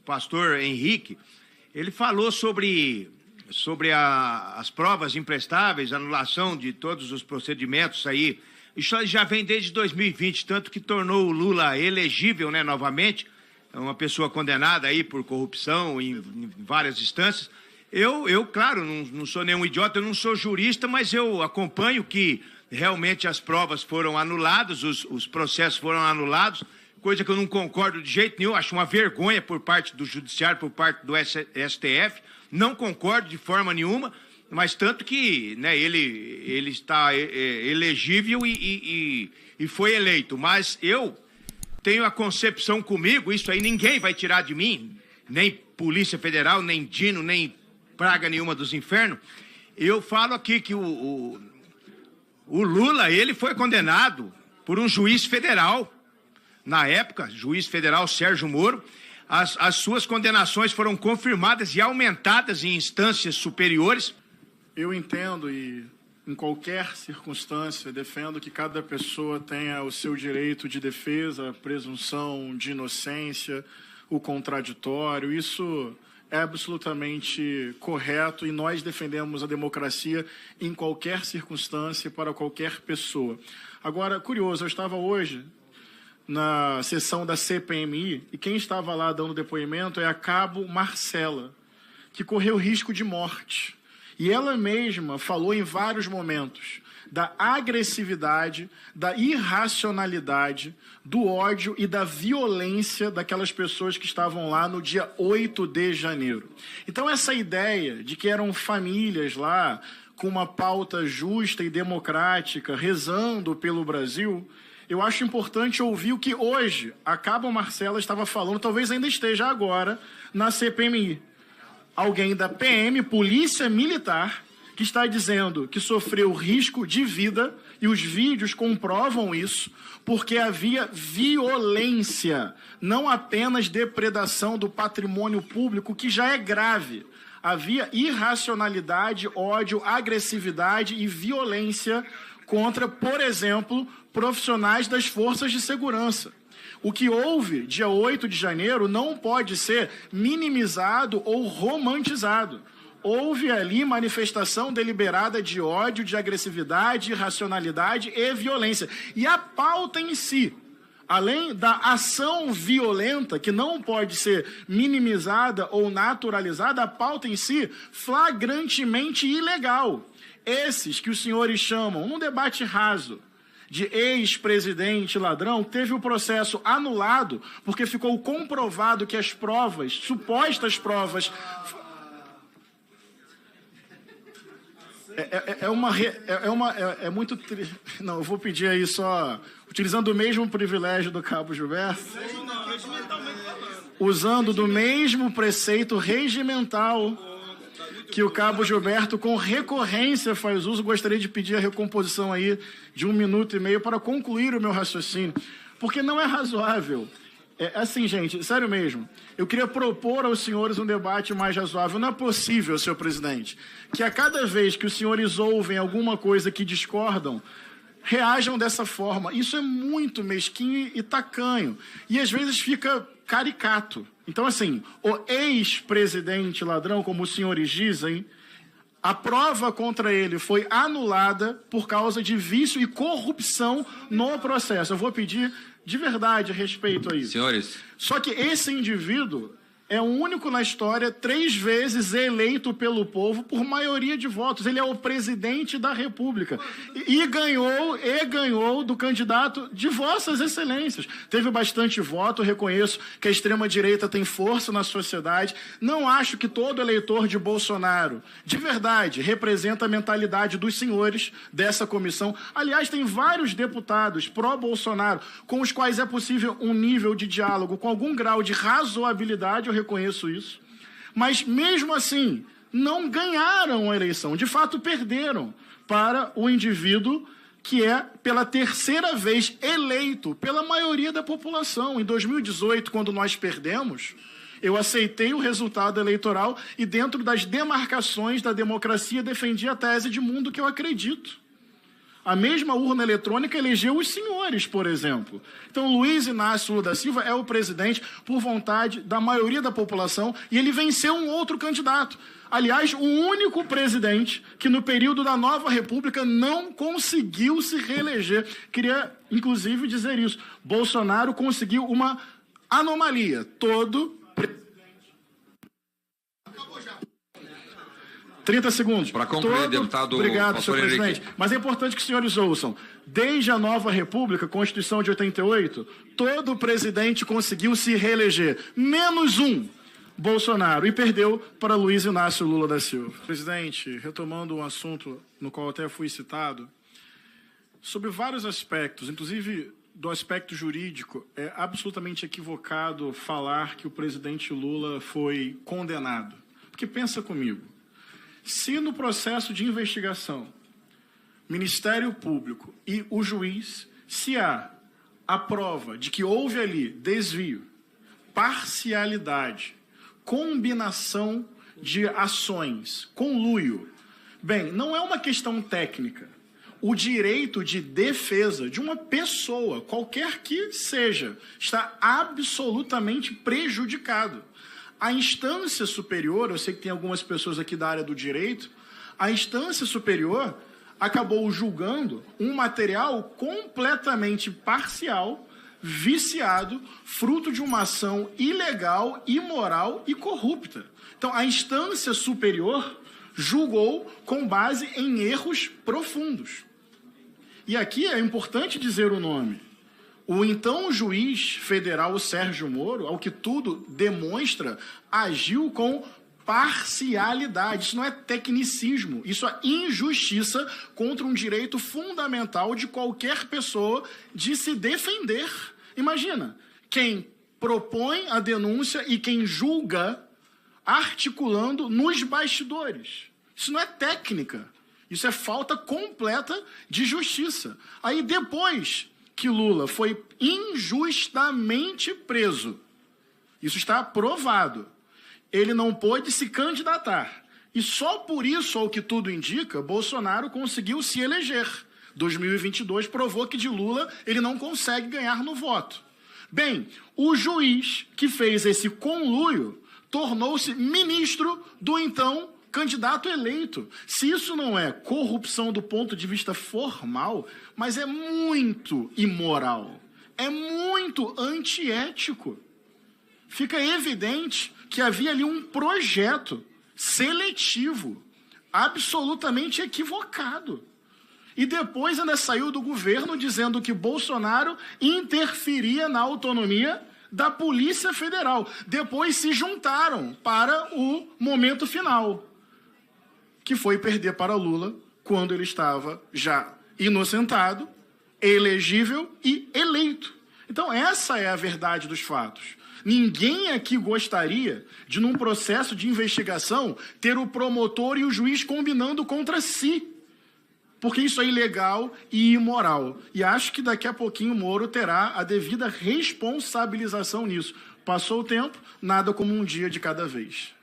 pastor Henrique, ele falou sobre as provas imprestáveis, anulação de todos os procedimentos aí. Isso já vem desde 2020, tanto que tornou o Lula elegível, né, novamente, uma pessoa condenada aí por corrupção em várias instâncias. Eu claro, não sou nenhum idiota, eu não sou jurista, mas eu acompanho que realmente as provas foram anuladas, os processos foram anulados, coisa que eu não concordo de jeito nenhum, acho uma vergonha por parte do Judiciário, por parte do STF, não concordo de forma nenhuma, mas tanto que, né, ele está elegível e foi eleito. Mas eu tenho a concepção comigo, isso aí ninguém vai tirar de mim, nem Polícia Federal, nem Dino, nem praga nenhuma dos infernos. Eu falo aqui que o Lula, ele foi condenado por um juiz federal, na época, juiz federal Sérgio Moro. As suas condenações foram confirmadas e aumentadas em instâncias superiores. Eu entendo e, em qualquer circunstância, defendo que cada pessoa tenha o seu direito de defesa, a presunção de inocência, o contraditório. Isso é absolutamente correto e nós defendemos a democracia em qualquer circunstância para qualquer pessoa. Agora, curioso, eu estava hoje na sessão da CPMI e quem estava lá dando depoimento é a cabo Marcela, que correu risco de morte. E ela mesma falou em vários momentos da agressividade, da irracionalidade, do ódio e da violência daquelas pessoas que estavam lá no dia 8 de janeiro. Então essa ideia de que eram famílias lá com uma pauta justa e democrática, rezando pelo Brasil, eu acho importante ouvir o que hoje a cabo Marcela estava falando, talvez ainda esteja agora na CPMI. Alguém da PM, Polícia Militar, que está dizendo que sofreu risco de vida, e os vídeos comprovam isso, porque havia violência, não apenas depredação do patrimônio público, que já é grave. Havia irracionalidade, ódio, agressividade e violência contra, por exemplo, profissionais das forças de segurança. O que houve dia 8 de janeiro não pode ser minimizado ou romantizado. Houve ali manifestação deliberada de ódio, de agressividade, irracionalidade e violência. E a pauta em si, além da ação violenta, que não pode ser minimizada ou naturalizada, a pauta em si, flagrantemente ilegal. Esses que os senhores chamam, num debate raso, de ex-presidente ladrão, teve o processo anulado porque ficou comprovado que as provas, supostas provas... É muito... Não, eu vou pedir aí só... Utilizando o mesmo privilégio do cabo Gilberto, usando do mesmo preceito regimental que o cabo Gilberto, com recorrência, faz uso, gostaria de pedir a recomposição aí de 1 minuto e meio para concluir o meu raciocínio, porque não é razoável. Assim, gente, sério mesmo, eu queria propor aos senhores um debate mais razoável. Não é possível, senhor presidente, que a cada vez que os senhores ouvem alguma coisa que discordam, reajam dessa forma. Isso é muito mesquinho e tacanho, e às vezes fica caricato. Então, assim, o ex-presidente ladrão, como os senhores dizem, a prova contra ele foi anulada por causa de vício e corrupção no processo. Eu vou pedir de verdade respeito a isso. Senhores. Só que esse indivíduo é o único na história 3 vezes eleito pelo povo por maioria de votos. Ele é o presidente da República. E ganhou do candidato de vossas excelências. Teve bastante voto, reconheço que a extrema-direita tem força na sociedade. Não acho que todo eleitor de Bolsonaro, de verdade, representa a mentalidade dos senhores dessa comissão. Aliás, tem vários deputados pró-Bolsonaro com os quais é possível um nível de diálogo com algum grau de razoabilidade, eu reconheço isso, mas mesmo assim não ganharam a eleição, de fato perderam para o indivíduo que é pela 3ª vez eleito pela maioria da população. Em 2018, quando nós perdemos, eu aceitei o resultado eleitoral e dentro das demarcações da democracia defendi a tese de mundo que eu acredito. A mesma urna eletrônica elegeu os senhores, por exemplo. Então, Luiz Inácio Lula da Silva é o presidente por vontade da maioria da população e ele venceu um outro candidato. Aliás, o único presidente que no período da Nova República não conseguiu se reeleger. Queria, inclusive, dizer isso. Bolsonaro conseguiu uma anomalia. Todo 30 segundos. Para concluir, deputado. Obrigado, senhor Henrique. presidente. Mas é importante que os senhores ouçam. Desde a Nova República, Constituição de 88, todo presidente conseguiu se reeleger. Menos um, Bolsonaro. E perdeu para Luiz Inácio Lula da Silva. Presidente, retomando um assunto no qual até fui citado, sobre vários aspectos, inclusive do aspecto jurídico, é absolutamente equivocado falar que o presidente Lula foi condenado. Porque pensa comigo. Se no processo de investigação, Ministério Público e o juiz, se há a prova de que houve ali desvio, parcialidade, combinação de ações, conluio, bem, não é uma questão técnica. O direito de defesa de uma pessoa, qualquer que seja, está absolutamente prejudicado. A instância superior, eu sei que tem algumas pessoas aqui da área do direito, a instância superior acabou julgando um material completamente parcial, viciado, fruto de uma ação ilegal, imoral e corrupta. Então, a instância superior julgou com base em erros profundos. E aqui é importante dizer o nome. O então juiz federal, o Sérgio Moro, ao que tudo demonstra, agiu com parcialidade. Isso não é tecnicismo, isso é injustiça contra um direito fundamental de qualquer pessoa de se defender. Imagina, quem propõe a denúncia e quem julga articulando nos bastidores. Isso não é técnica, isso é falta completa de justiça. Aí depois que Lula foi injustamente preso, isso está provado, ele não pôde se candidatar. E só por isso, ao que tudo indica, Bolsonaro conseguiu se eleger. 2022 provou que de Lula ele não consegue ganhar no voto. Bem, o juiz que fez esse conluio tornou-se ministro do então candidato eleito. Se isso não é corrupção do ponto de vista formal, mas é muito imoral, é muito antiético. Fica evidente que havia ali um projeto seletivo, absolutamente equivocado. E depois ainda saiu do governo dizendo que Bolsonaro interferia na autonomia da Polícia Federal. Depois se juntaram para o momento final, que foi perder para Lula quando ele estava já inocentado, elegível e eleito. Então essa é a verdade dos fatos. Ninguém aqui gostaria de, num processo de investigação, ter o promotor e o juiz combinando contra si, porque isso é ilegal e imoral. E acho que daqui a pouquinho o Moro terá a devida responsabilização nisso. Passou o tempo, nada como um dia de cada vez.